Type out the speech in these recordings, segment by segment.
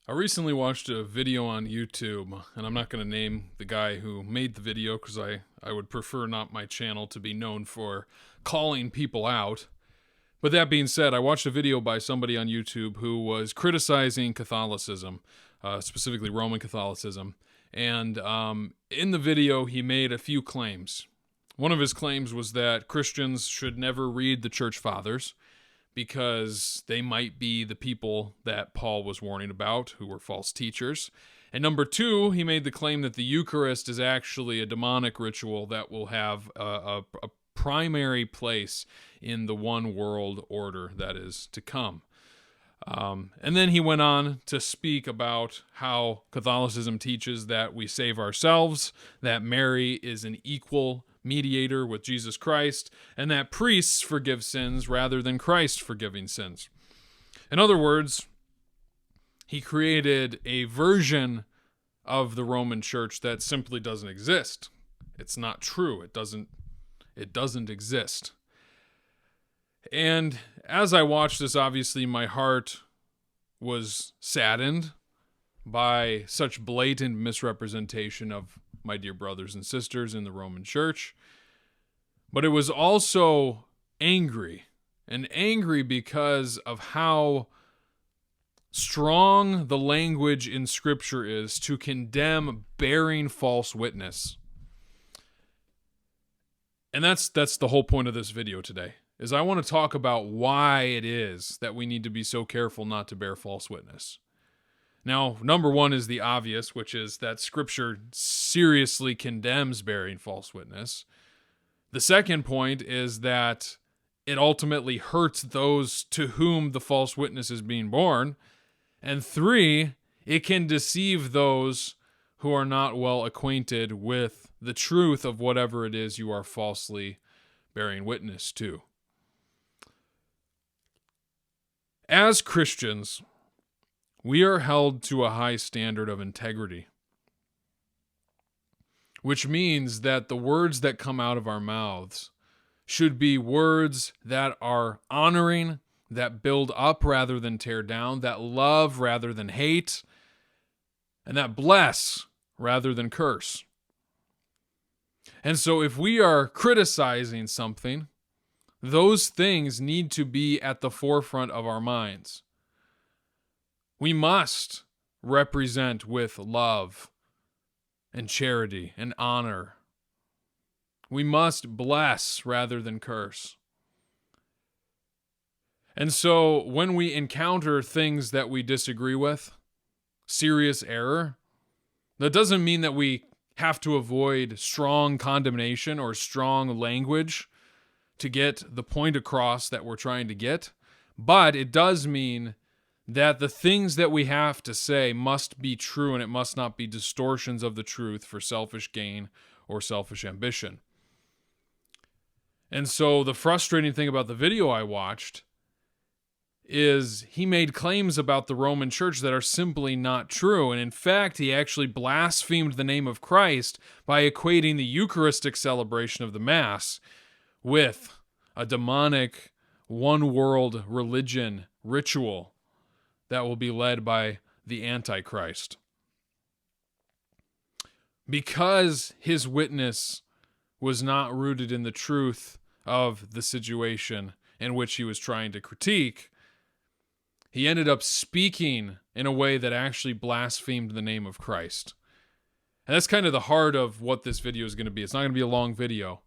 I recently watched a video on YouTube, and I'm not going to name the guy who made the video because I would prefer not my channel to be known for calling people out. But that being said, I watched a video by somebody on YouTube who was criticizing Catholicism, specifically Roman Catholicism. And in the video, he made a few claims. One of his claims was that Christians should never read the Church Fathers, because they might be the people that Paul was warning about, who were false teachers. And number two, he made the claim that the Eucharist is actually a demonic ritual that will have a primary place in the one world order that is to come. And then he went on to speak about how Catholicism teaches that we save ourselves, that Mary is an equal mediator with Jesus Christ, and that priests forgive sins rather than Christ forgiving sins. In other words, he created a version of the Roman Church that simply doesn't exist. It's not true. It doesn't exist. And as I watched this, obviously my heart was saddened by such blatant misrepresentation of my dear brothers and sisters in the Roman Church. But it was also angry because of how strong the language in Scripture is to condemn bearing false witness. And that's the whole point of this video today, is I want to talk about why it is that we need to be so careful not to bear false witness. Now, number one is the obvious, which is that Scripture seriously condemns bearing false witness. The second point is that it ultimately hurts those to whom the false witness is being borne. And three, it can deceive those who are not well acquainted with the truth of whatever it is you are falsely bearing witness to. As Christians, we are held to a high standard of integrity, which means that the words that come out of our mouths should be words that are honoring, that build up rather than tear down, that love rather than hate, and that bless rather than curse. And so if we are criticizing something, those things need to be at the forefront of our minds. We must represent with love and charity and honor. We must bless rather than curse. And so when we encounter things that we disagree with, serious error, that doesn't mean that we have to avoid strong condemnation or strong language to get the point across that we're trying to get. But it does mean that the things that we have to say must be true, and it must not be distortions of the truth for selfish gain or selfish ambition. And so the frustrating thing about the video I watched is he made claims about the Roman Church that are simply not true. And in fact, he actually blasphemed the name of Christ by equating the Eucharistic celebration of the Mass with a demonic one-world religion ritual that will be led by the Antichrist. Because his witness was not rooted in the truth of the situation in which he was trying to critique, he ended up speaking in a way that actually blasphemed the name of Christ. And that's kind of the heart of what this video is going to be. It's not going to be a long video,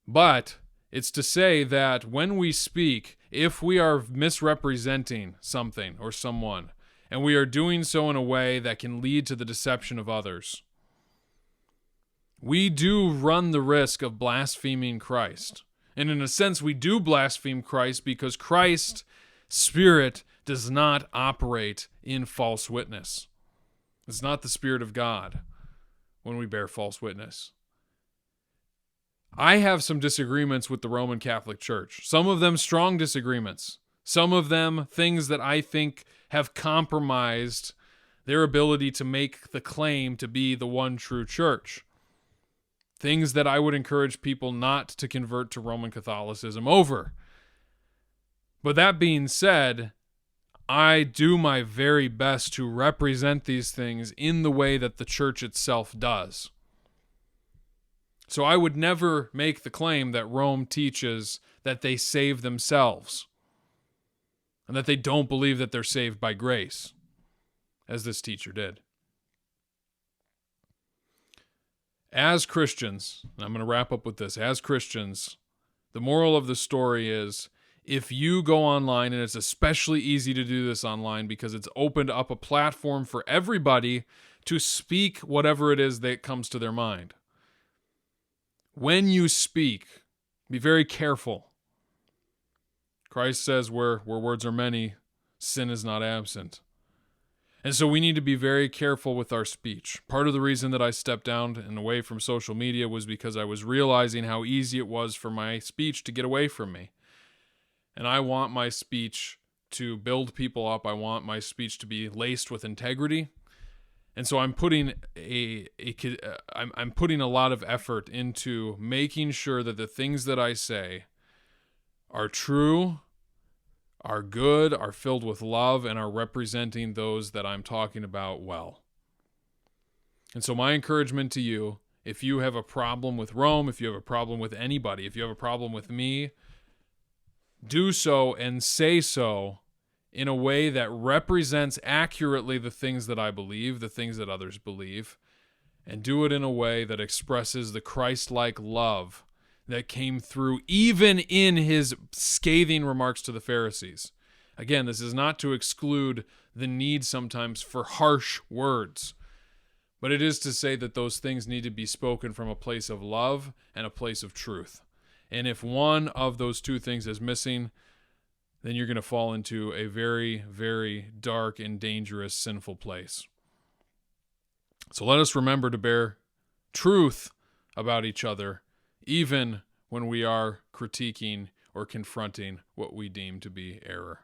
but it's to say that when we speak, if we are misrepresenting something or someone, and we are doing so in a way that can lead to the deception of others, we do run the risk of blaspheming Christ. And in a sense, we do blaspheme Christ because Christ's Spirit does not operate in false witness. It's not the Spirit of God when we bear false witness. I have some disagreements with the Roman Catholic Church. Some of them strong disagreements. Some of them things that I think have compromised their ability to make the claim to be the one true church. Things that I would encourage people not to convert to Roman Catholicism over. But that being said, I do my very best to represent these things in the way that the church itself does. So I would never make the claim that Rome teaches that they save themselves and that they don't believe that they're saved by grace, as this teacher did. As Christians, and I'm going to wrap up with this, as Christians, the moral of the story is, if you go online, and it's especially easy to do this online because it's opened up a platform for everybody to speak whatever it is that comes to their mind. When you speak, be very careful. Christ says where words are many, sin is not absent. And so we need to be very careful with our speech. Part of the reason that I stepped down and away from social media was because I was realizing how easy it was for my speech to get away from me. And I want my speech to build people up. I want my speech to be laced with integrity. And so I'm putting I'm putting a lot of effort into making sure that the things that I say are true, are good, are filled with love, and are representing those that I'm talking about well. And so my encouragement to you, if you have a problem with Rome, if you have a problem with anybody, if you have a problem with me, do so and say so in a way that represents accurately the things that I believe, the things that others believe, and do it in a way that expresses the Christ-like love that came through even in his scathing remarks to the Pharisees. Again, this is not to exclude the need sometimes for harsh words, but it is to say that those things need to be spoken from a place of love and a place of truth. And if one of those two things is missing, then you're going to fall into a very, very dark and dangerous, sinful place. So let us remember to bear truth about each other, even when we are critiquing or confronting what we deem to be error.